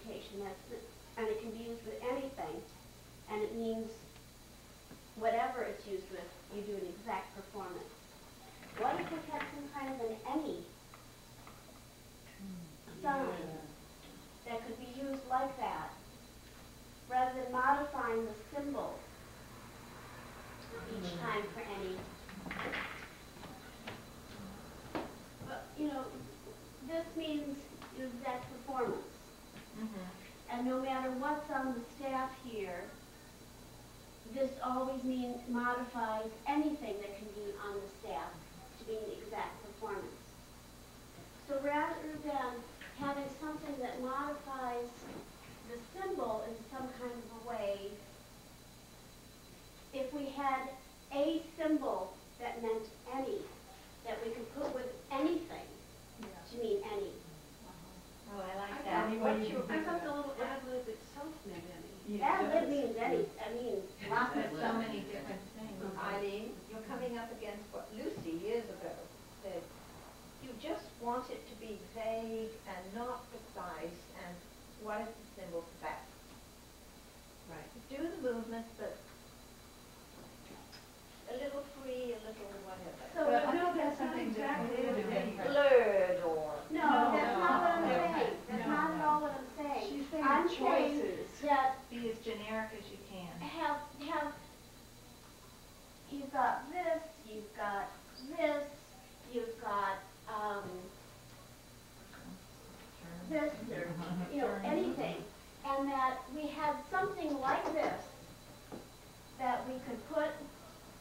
interpretation. And it can be used with anything, and it means whatever it's used with, you do an exact performance. What if we had some kind of an any sign that could be used like that, rather than modifying the symbol each time for any? But, you know, this means exact performance. And no matter what's on the staff here, this always modifies anything that can be on the staff to mean exact performance. So rather than having something that modifies the symbol in some kind of a way, if we had a symbol that meant any, that we could put with anything to mean any. Oh, I like that. I thought the little ad-lib itself meant any. Ad-lib means any. I mean, Lots of so many different things. Eileen, you're coming up against what Lucy years ago said. You just want it to be vague and not precise, and what is the symbol for that? Right. Do the movement, but a little free, a little whatever. so But no, that's not exactly what it is. Blurred or... no, that's not what I'm saying. That's not at all what I'm saying. She's saying I'm saying choices. that Be as generic as you can. have, you've got this, you've got this, you've got, this, or, you know, anything. And that we had something like this that we could put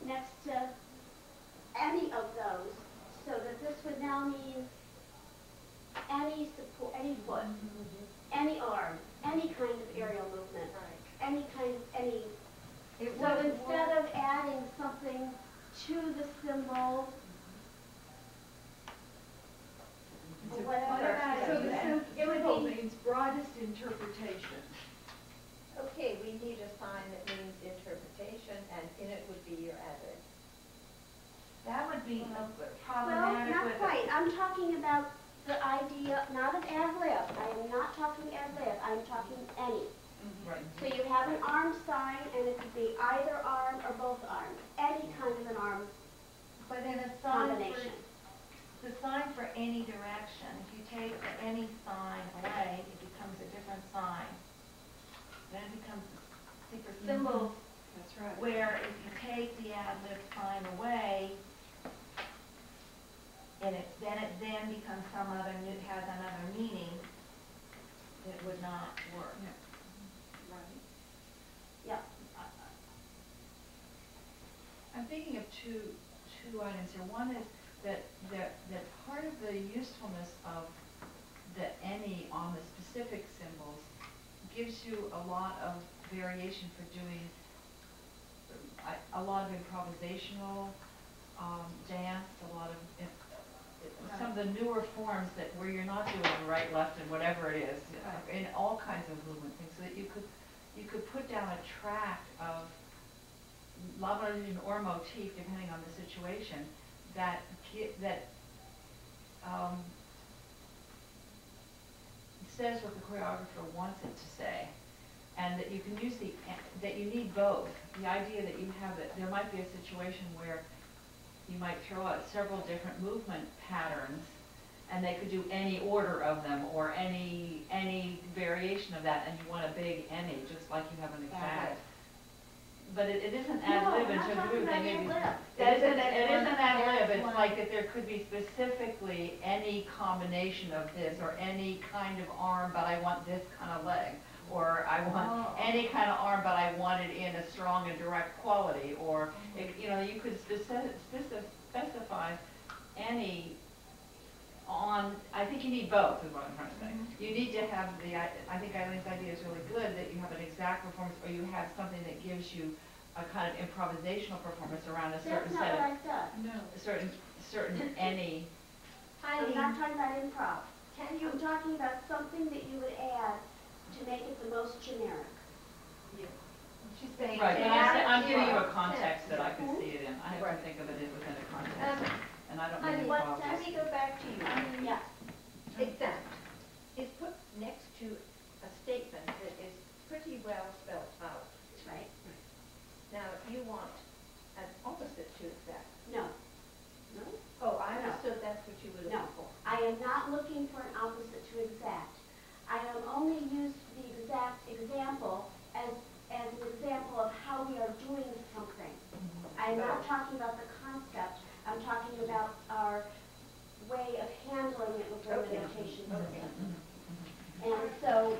next to any of those, so that this would now mean any support, any foot, any arm, any kind of aerial movement, any kind of, any. So instead of adding something to the symbol, or whatever. So the It would symbol be- means broadest interpretation. Okay, we need a sign that means interpretation, and in it would be your ad-lib. That would be Well, problematic not with quite. I'm talking about the idea, not of ad-lib. I am not talking ad-lib. I'm talking any. Right. So you have an arm sign, and it could be either arm or both arms. Any kind of an arm But in a sign combination. for, the sign for any direction, if you take the any sign away, it becomes a different sign. Then it becomes a secret symbol, That's right. where if you take the ad-lib sign away, and it then becomes some other, has another meaning, it would not work. Right. Yeah. I'm thinking of two items here. One is that part of the usefulness of the any on the specific symbols gives you a lot of variation for doing a lot of improvisational dance, a lot of some of the newer forms that where you're not doing right, left, and whatever it is, in all kinds of movement things, so that you could put down a track of la melodic or motif, depending on the situation, that says what the choreographer wants it to say, and that you can use that you need both. The idea that you have that there might be a situation where you might throw out several different movement patterns, and they could do any order of them or any variation of that, and you want a big any, just like you have an exact. But it isn't ad lib in terms of movement. It isn't ad lib. It's like that there could be specifically any combination of this or any kind of arm, but I want this kind of leg. Or I want any kind of arm, but I want it in a strong and direct quality. Or, you know, you could specify any on, I think you need both is what I'm trying to say. You need to have I think Eileen's idea is really good, that you have an exact performance or you have something that gives you a kind of improvisational performance around a certain That's not set what of, I said. No. certain any. I'm not talking about improv. Can I'm talking about something that you would add to make it the most generic. She's saying Right, but I'm giving you a sense. context that I could see it in. I have to think of it within a context. And I don't mean Let improv. me go back to you. Yeah. Exact is put next to a statement I am not looking for an opposite to exact. I am only used the exact example as an example of how we are doing something. I'm not talking about the concept. I'm talking about our way of handling it within the notation system. And so,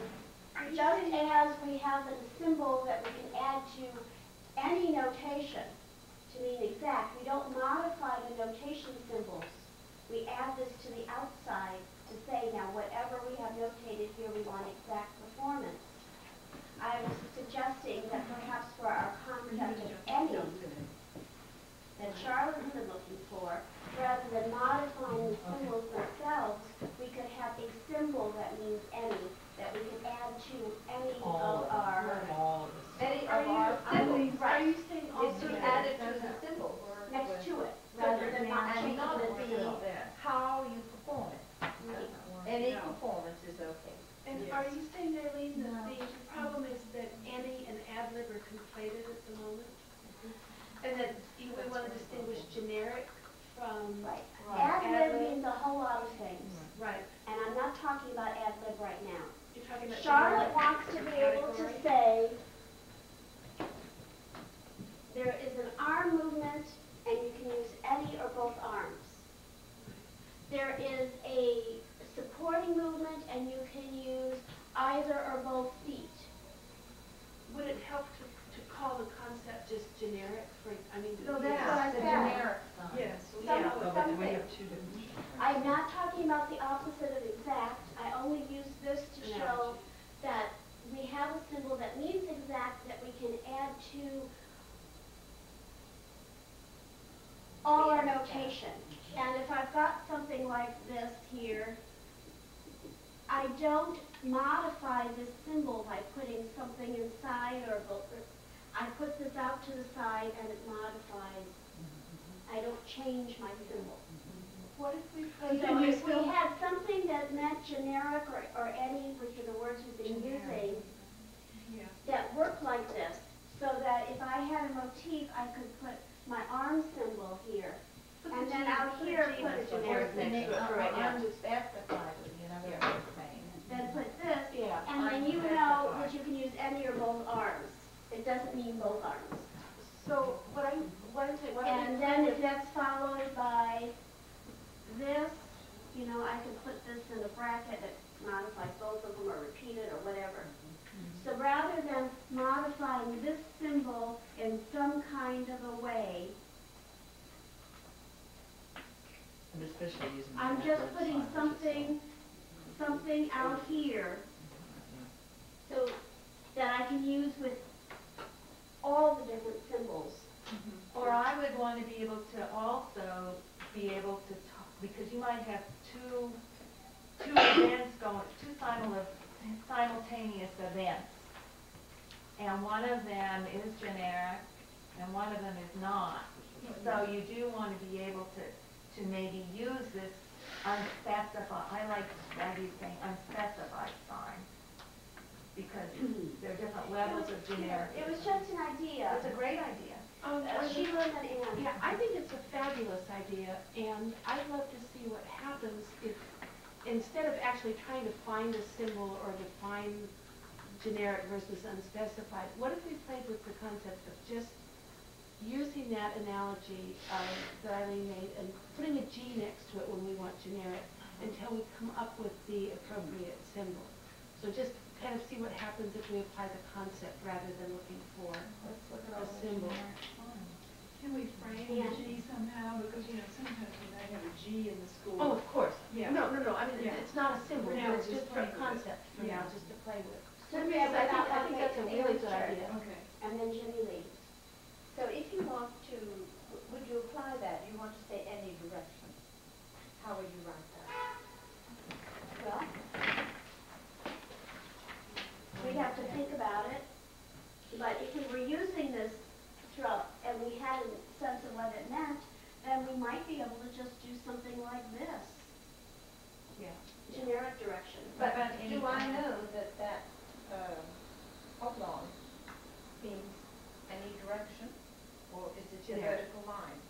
just as we have a symbol that we can add to any notation to mean exact, we don't modify the notation symbols. We add this to the outside to say, now whatever we have notated here, we want exact performance. I was suggesting that perhaps for our concept of any that Charlotte has been looking for, rather than modifying the symbols themselves, we could have a symbol that means any, that we can add to any of our, Any of our symbols. Are you saying also It's that added to the symbol. next to it, rather than not And changing not the be how you perform it. Any performance is okay. And are you saying, Eileen, that the problem is that any and ad lib are conflated at the moment? And that we want to distinguish generic from... Right. Right. Ad lib means a whole lot of things, Right. and I'm not talking about ad lib right now. You're talking about Charlotte generic wants to be able to category? say, there is an arm movement, and you can use any or both arms. There is a supporting movement, and you can use either or both feet. Would it help to call the concept just generic for, I mean... No, that's yes. what I The said. generic sign. Yes. Some- Yeah. something. I'm not talking about the opposite of exact. I only use this to show that we have a symbol that means exact that we can add to all our notation. And if I've got something like this here, I don't modify this symbol by putting something inside or I put this out to the side and it modifies. I don't change my symbol. What if we So if we had something that meant generic or any, which are the words we've been using, Yeah. that worked like this, so that if I had a motif, I could put my arm symbol here. And then out here, put a generic next to it for right now. Unspecified would be another way of saying it. Then put this, Yeah. and then you know that you can use any or both arms. It doesn't mean both arms. So what I'm saying, what And then if that's followed by this, you know, I can put this in a bracket that modifies both of them or repeat it or whatever. So rather than modifying this symbol in some kind of a way, And especially using. I'm the just network putting sign, which is something out here so that I can use with all the different symbols. Or I would want to be able to also be able to talk, because you might have two events going, simultaneous events. And one of them is generic and one of them is not. So you do want to be able to maybe use this unspecified, I like Maggie's saying unspecified sign. Because there are different levels of generic. It was just an idea. It's a great idea. Sheila and Ann. Yeah, I think it's a fabulous idea, and I'd love to see what happens if, instead of actually trying to find a symbol or define generic versus unspecified, what if we played with the concept of just using that analogy that Eileen made and putting a G next to it when we want generic until we come up with the appropriate symbol. So just kind of see what happens if we apply the concept rather than looking for a symbol. Can we frame Yeah. the G somehow? Because, you know, sometimes we might have a G in the school. Oh, of course. Yeah. No, I mean, Yeah. it's not a symbol, For now, but it's we're just just for a playing with it. concept for now, Yeah. just to play with. So I yeah, think that's a really good idea. Okay. And then Jimmy Lee. So if you want to, would you apply that? You want to say any direction? How would you write that? Well, we'd have to think about it, but if we were using this throughout and we had a sense of what it meant, then we might be able to just do something like this, Yeah. generic direction. But about any do I kind? know that oblong means any direction, or is it a Generic. vertical line?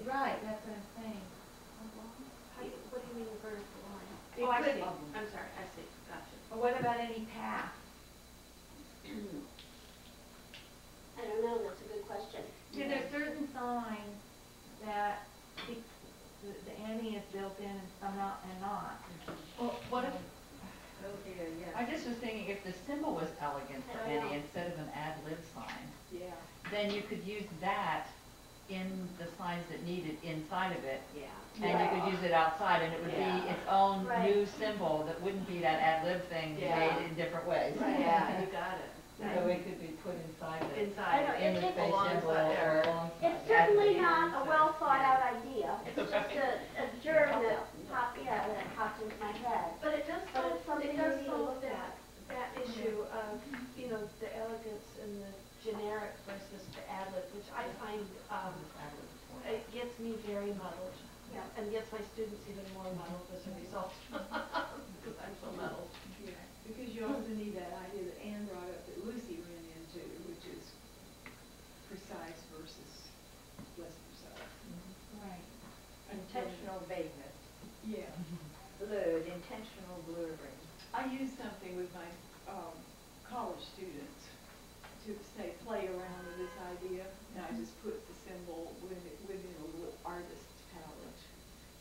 Right, that's what I'm saying. I could- see, I'm sorry, I see, gotcha. Or what about any path? I don't know, that's a good question. See, there's certain signs that the Annie is built in and some not, and not. Well, what if, Oh dear, yes. I just was thinking if the symbol was elegant for I don't know. any instead of an ad lib sign, Yeah. then you could use that in the signs that needed inside of it. Yeah. And you could use it outside and it would be Yeah. its own Right. new symbol that wouldn't be that ad lib thing Yeah. made in different ways. Yeah, you got it. So it could be put inside the, I Inside. know, in the it's space symbol alongside or or- alongside. It's certainly Ad lib. not a well thought out idea. It's just a germ that popped into my head. But it does But solve, it's something it we does need to solve look at. that issue of, you know, the elegance and the generic versus the ad lib, which I find, Ad lib is more- it gets me very muddled. Yeah. And gets my students even more muddled as a result, because I'm so muddled. Yeah, because you also need that idea that Anne brought up that Lucy ran into, which is precise versus less precise. Right. Intentional vagueness, Yeah. blurred, intentional blurring. I use something with my college students to say, play around with this idea, and I just put the symbol within a little artist palette.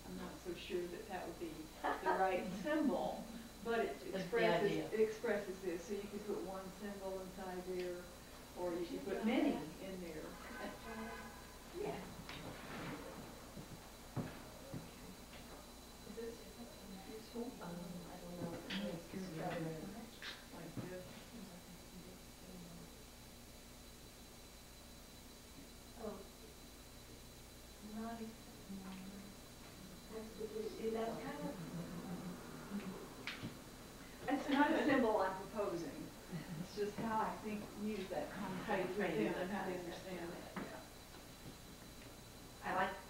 I'm not so sure that that would be the right symbol, but it That's the idea. expresses this, so you could put one symbol inside there, or you could put many in there. Yeah. Is this useful? I don't know. Like this? Oh. Not, see, that's kind of, It's not a symbol I'm proposing, it's just how I think use that concept with frame them the and how they concept. understand it.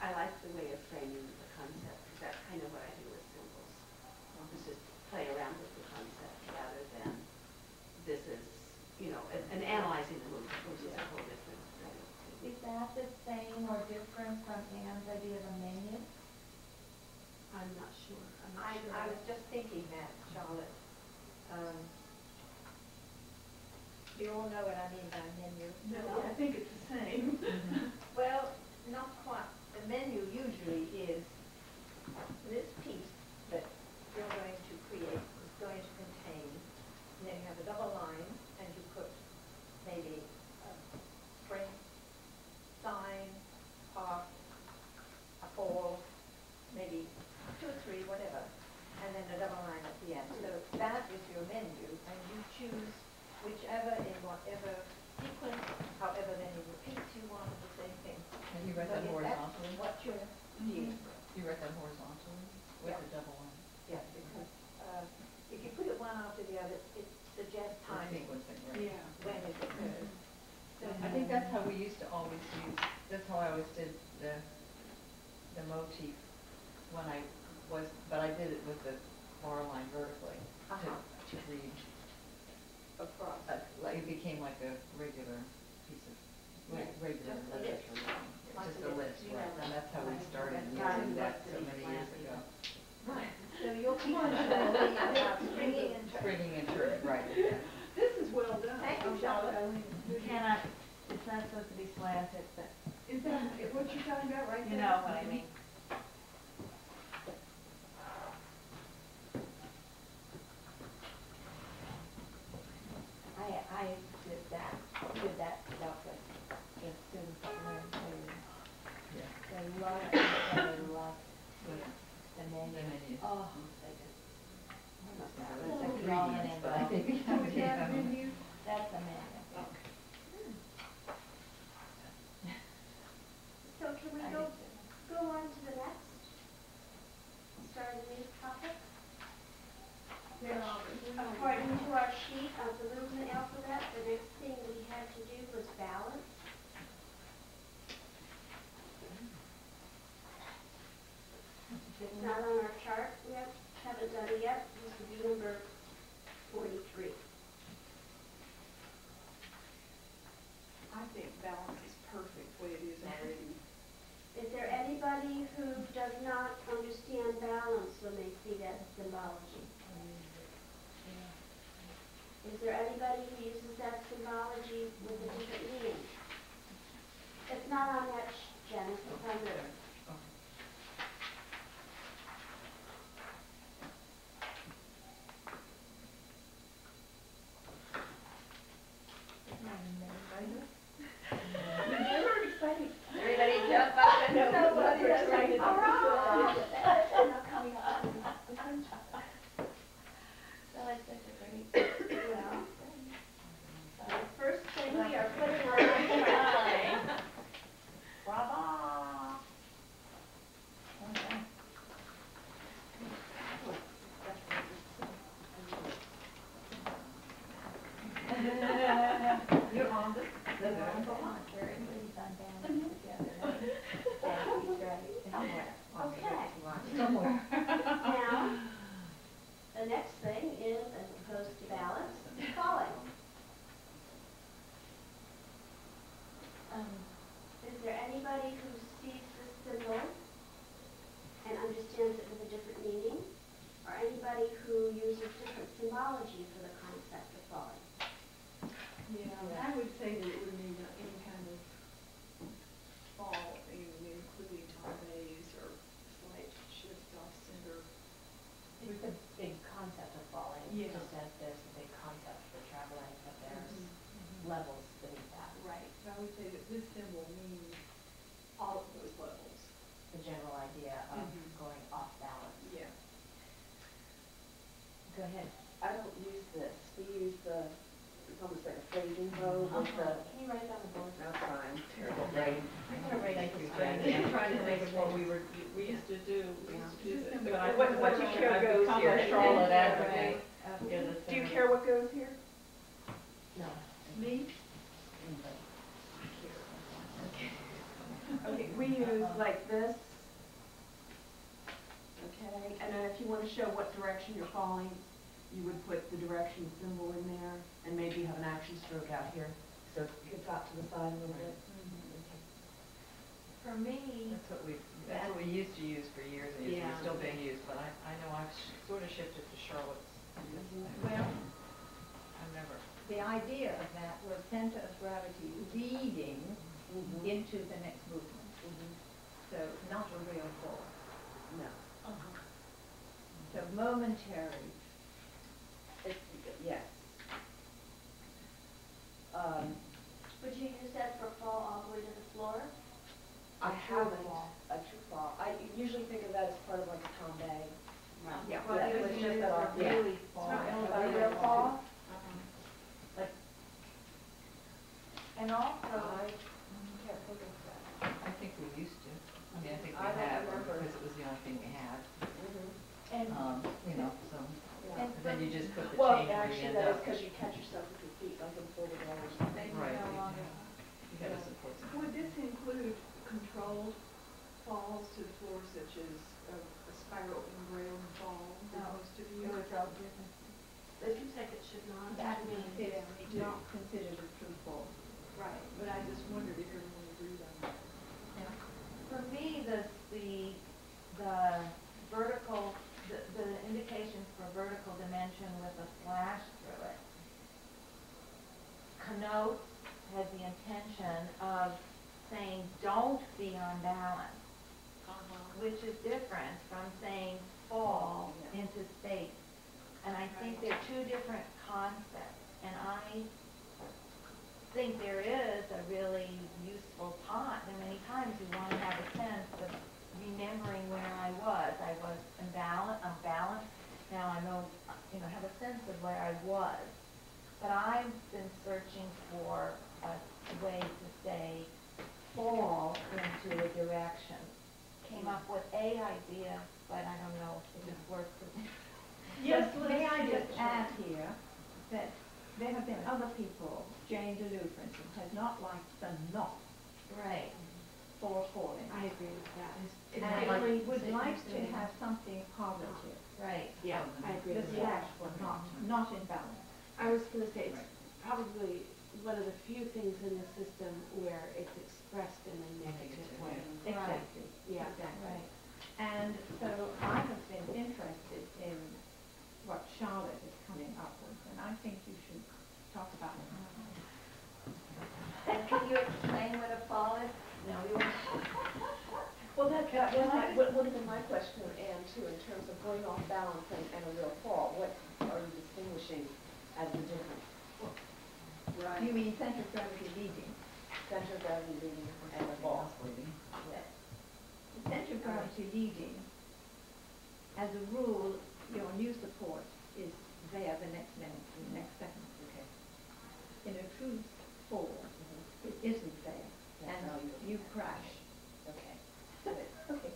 I like the way of framing the concept, because that's kind of what I do with symbols. Is just play around with the concept rather than this is, you know, and analyzing the movement, which is a whole different thing. is that the same or different from Anne's idea of a menu? I'm not sure, I'm not sure. I was just thinking that, Charlotte. You all know what I mean by menu? No, I think it's the same. Well, not quite. The menu usually is this piece that you're going to create is going to contain, and then you have a double line, and you put maybe a spring, sign, park, a fall, maybe 2 or 3, whatever, and then a double line at the end. So that is your menu, and you choose whichever in whatever sequence, however many repeats you want of the same thing. And you write So that if horizontally? that's what you're dealing with. You write that horizontally with Yeah. a double line? Yeah, because if you put it one after the other, it suggests For timing sequencing, right? Yeah. when it occurs. So I think that's how we used to always use, that's how I always did the motif when I was, but I did it with the bar line vertically to read. across. Like, it became like a regular piece of, regular Just a literature. list. It's Like just a a list. list, right, and that's how we started Right. using that so many years ago. Right. So you'll keep on slowly about springing and turning. Springing and turning, right. This is well done. Thank you, Charlotte. You cannot, it's not supposed to be slanted, but Is that what you're talking about right you there? know what I mean. I did that stuff with the students that learn to, Yeah. they love it, they love the menu. The menu. Oh, they just. It's It's ingredients, but I think. So is that menu? That's the menu. So can we I go, do too. go on to the next? Start a new topic? According to our sheet of the movement alphabet, the next thing we had to do was balance. It's not on our chart yet, haven't done it yet, this would be number 43. I think balance is perfect the way it is already. Is there anybody who does somewhere. Now, the next thing is, as opposed to balance, falling. Is there anybody who sees this symbol and understands it with a different meaning? Or anybody who uses different symbology for the concept of falling? Yeah, I would say that it would mean any kind of fall, including tombays or slight shifts off center. It's the big concept of falling, Yeah. just as there's a big concept for traveling, but there's levels beneath that. Right. So I would say that this symbol means all of those levels. The general idea of Mhm. going off balance. Yeah. Go ahead. I don't use this. We use the, it's almost like a phrasing bow with the, Can you write it on the board? no, fine, terrible brain. I'm gonna write it this way. I'm trying to think of what we used to do. We used to do Just this. remember, But I- what you care I've goes become here. a Charlotte Yeah, advocate after the Do you summer. care what goes here? No. Me? Okay, we use like this. Okay, and then if you want to show what direction you're falling, you would put the direction symbol in there and maybe have an action stroke out here. So it gets out to the side a little bit. For me, That's what we used to use for years and years, Yeah. it's still being used, but I know I've sort of shifted to Charlotte's. Well, I've never, the idea of that was center of gravity leading into the next movement. So not a real fall. No. So momentary. Yes. Would you use that for fall all the way to the floor? I true haven't, fall. a true fall. I usually think of that as part of like a tombay. Yeah. well, that it was was just just that a off- yeah. really fall. A real fall? And also, I can't think of that. I think we used to. I mean, I think we I don't had, remember. because it was the only thing we had, and so. Yeah. And Then you just put the Well, chain where you actually, end that is up. because you catch yourself with your feet like in folded roll or something. then you Right. no longer. You gotta support something. Would this include controlled falls to the floor, such as a spiral ingrailed fall that No. most of It you? was all different. If you said it should not. That me is too. not considered a true fall. Right, but I just wondered if everyone agreed on that. For me, the vertical, the indications for vertical dimension with a slash through it connotes, has the intention of saying, don't be on balance, which is different from saying fall into space. And I think they're two different concepts, and I think there is a really useful time, and many times you want to have a sense of remembering where I was. I was unbalanced. Now I know, have a sense of where I was. But I've been searching for a way to say fall into a direction. Came up with a idea, but I don't know if it works for me. Yes, But may I let's just see. add here that there have been other people, Jane DeLue, for instance, has not liked the not Right. for falling. I agree with that. And would like to have something positive. Right. Yeah, I agree The with that. slash for not in balance. I was gonna say, it's probably one of the few things in the system where it's expressed in a negative way. Exactly. Yeah. Exactly. Right. And so I have been interested in what Charlotte is coming up with, and I think you should talk about it. And can you explain what a fall is? No, we won't. Well, that would have been my question, Anne, too, in terms of going off balance and a real fall. What are you distinguishing as the difference? Right. You mean center of gravity leading? Center of gravity leading and a fall. The center of gravity leading, as a rule, your new support is there the next minute, the next second. Okay. In a true fall, it isn't there, and No, you crash. Okay. Okay.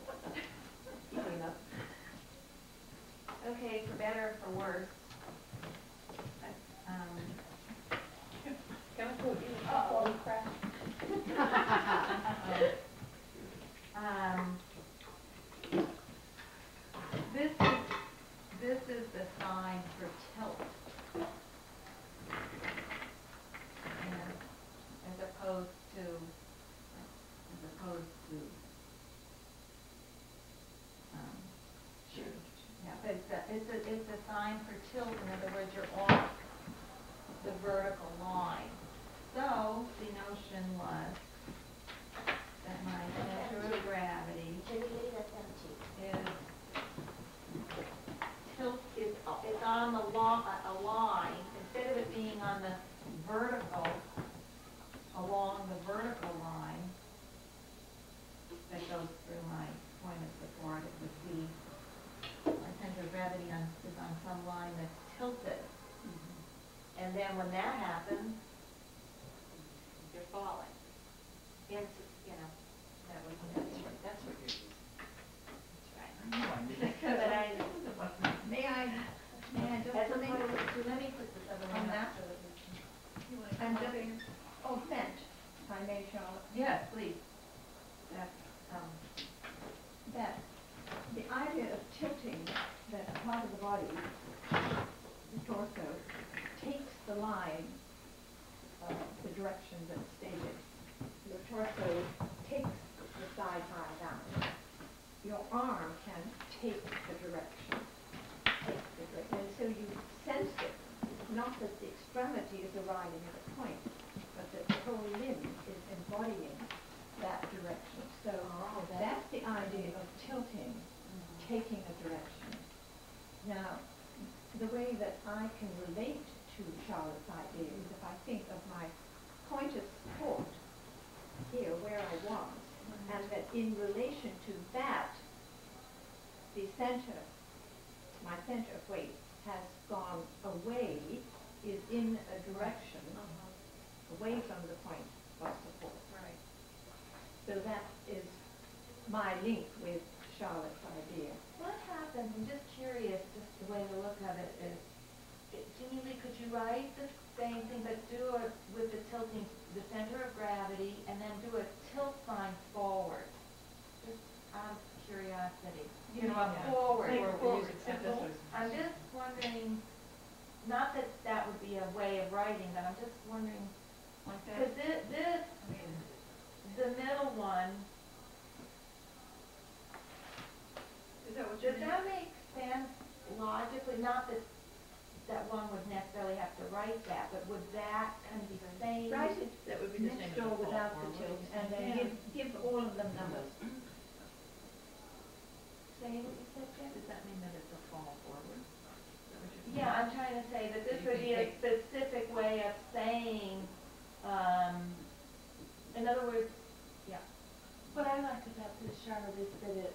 Easy enough. Okay, for better or for worse. Can I put you in a fall crash? It's a sign for tilt, in other words, you're off the vertical line. So, the notion was that my center of gravity Typically, that's empty. is tilt is on the a line, instead of it being on the vertical, along the vertical line that goes through my point of support, it would be my center of gravity is on some line that's tilted. And then when that happens, you're falling. Into, that would be That's what you're using. so that I, May I just as let me, opposed to, let me put this other one On that? up so that we can. You wanna I'm come up just, here? oh, vent, if I may, Charlotte, Yes, please. That's, that the idea of tilting that part of the body, the torso, takes the line, the direction that's stated. Your torso takes the thigh high down. Your arm can take the direction. And so you sense it, not that the extremity is arriving at a point, but that the whole limb is embodying that direction. So that's the idea of tilting, taking a direction. Now, the way that I can relate to Charlotte's idea is if I think of my point of support here, where I was, and that in relation to that, the center, my center of weight has gone away, is in a direction away from the point of support. right. So that is my link with Charlotte's idea. What happens, I'm just curious, just the way to look at it is, Jeannie Lee, could you write the same thing, but do it with the tilting, the center of gravity, and then do a tilt sign forward? Just out of curiosity. Forward. Like or forward, use simple. I'm just wondering, not that that would be a way of writing, but I'm just wondering, Like because that? this, I mean, the middle one, Is that what you does mean? that make sense logically? Not that that one would necessarily have to write that, but would that kind of be the same? Write it That would be the same next as a door fall without the forward. tilt, and Yeah. then give all of them numbers. Say what you said, Jen? Does that mean that it's a fall forward? Is that what you're saying? Yeah, I'm trying to say that this You would can be a take- specific way of saying, in other words, yeah. What I liked about this, Charlotte, is that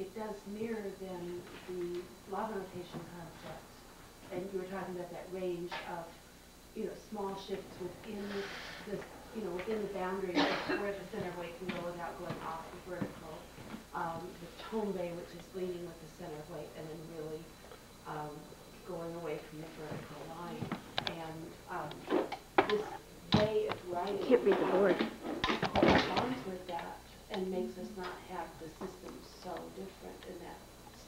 it does mirror then the law notation concept. And you were talking about that range of, small shifts within within the boundary of where the center of weight can go without going off the vertical. The tombe, which is leading with the center of weight, and then really going away from the vertical line. And this way of writing Can't read the board. corresponds with that and makes us not have the system so different in that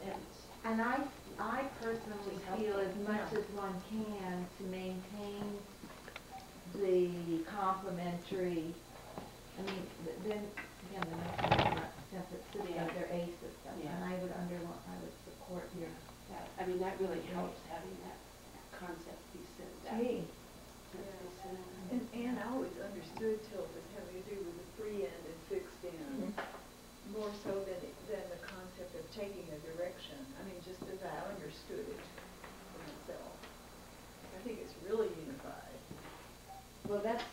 sense. And I personally feel as much as one can to maintain the complementary, I mean, then, again, the next one is not, since it's sitting under A system, Yeah. and I would support your, That, I mean, that really helps having that concept be said. gee. And I always understood tilt as having to do with the free end and fixed end, more so than the concept of taking a direction. I mean, just as I understood it for myself. I think it's really unified. Well, that's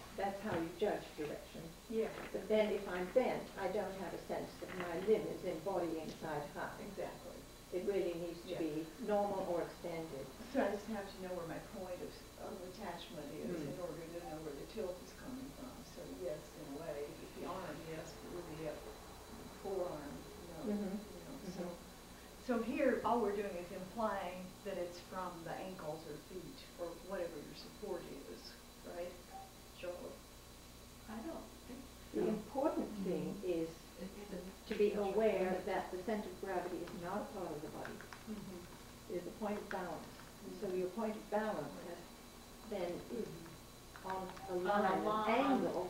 how you judge direction. Yeah. But then if I'm bent, I don't have a sense that my limb is embodying side high. Exactly. It really needs to be normal or extended. So I just have to know where my point of attachment is in order to know where the tilt is coming from. So yes, in a way, with the arm, yes, but with the forearm, no. So here, all we're doing is implying that it's from the ankles or feet or whatever your support is, right? Charlotte? I don't think The important thing is to be aware that the center of gravity is not a part of the body. It is a point of balance. So your point of balance then is on a line, line. an angle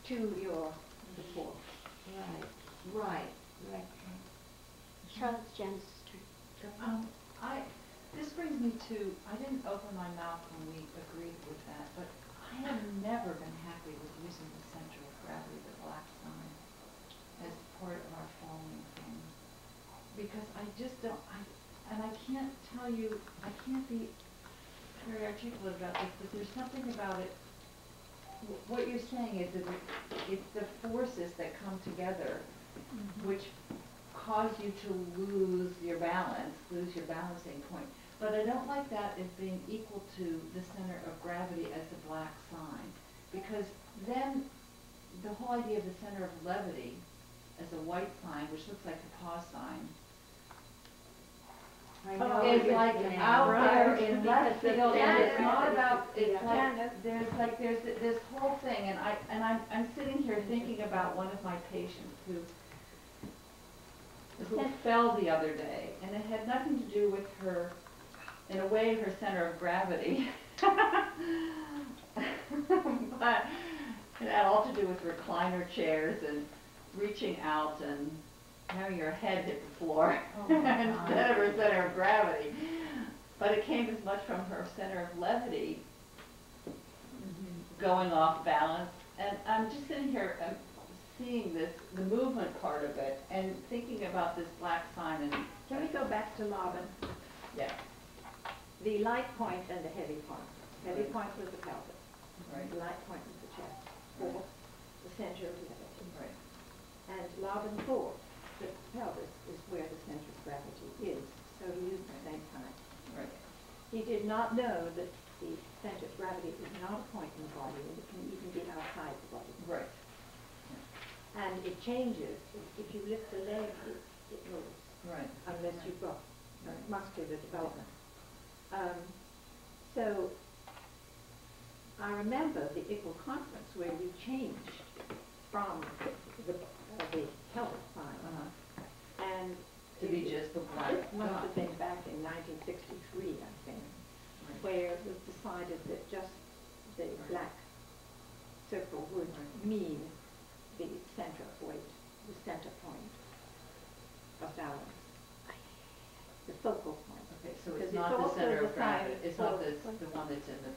to your support. Right. Charlotte's Jen's turn. I me to, I didn't open my mouth when we agreed with that, but I have never been happy with using the center of gravity, the black sign, as part of our following thing. Because I just don't, and I can't tell you, I can't be very articulate about this, but there's something about it. What you're saying is that it's the forces that come together which cause you to lose your balance, lose your balancing point. But I don't like that as being equal to the center of gravity as the black sign. Because then the whole idea of the center of levity as a white sign, which looks like a pause sign, is like out there in left field, and it's not about, it's like, there's this whole thing, and I'm sitting here thinking about one of my patients who fell the other day, and it had nothing to do with her, in a way, her center of gravity, but it had all to do with recliner chairs and reaching out and having your head hit the floor instead of her center of gravity. But it came as much from her center of levity going off balance. And I'm just sitting here seeing this, the movement part of it, and thinking about this black sign. And Can we go back to Marvin? yeah, The light point and the heavy point. Heavy point was the pelvis. right, The light point was the chest, or the center of gravity. right. And Marvin thought that the pelvis is where the center of gravity is, so he used the same sign. Right. He did not know that the center of gravity is not a point in the body, and it can even be outside the body. Right. And it changes. If you lift the leg, it moves, Right. unless you've got Right. muscular development. So I remember the ICL conference where we changed from the pelvic sign. And To be just the black this must dot. have been back in 1963, I think, where it was decided that just the black circle would mean the center of weight, the center point of balance, the focal point. Okay, so Because it's not the also center the of gravity, sign it's not for- the one that's in the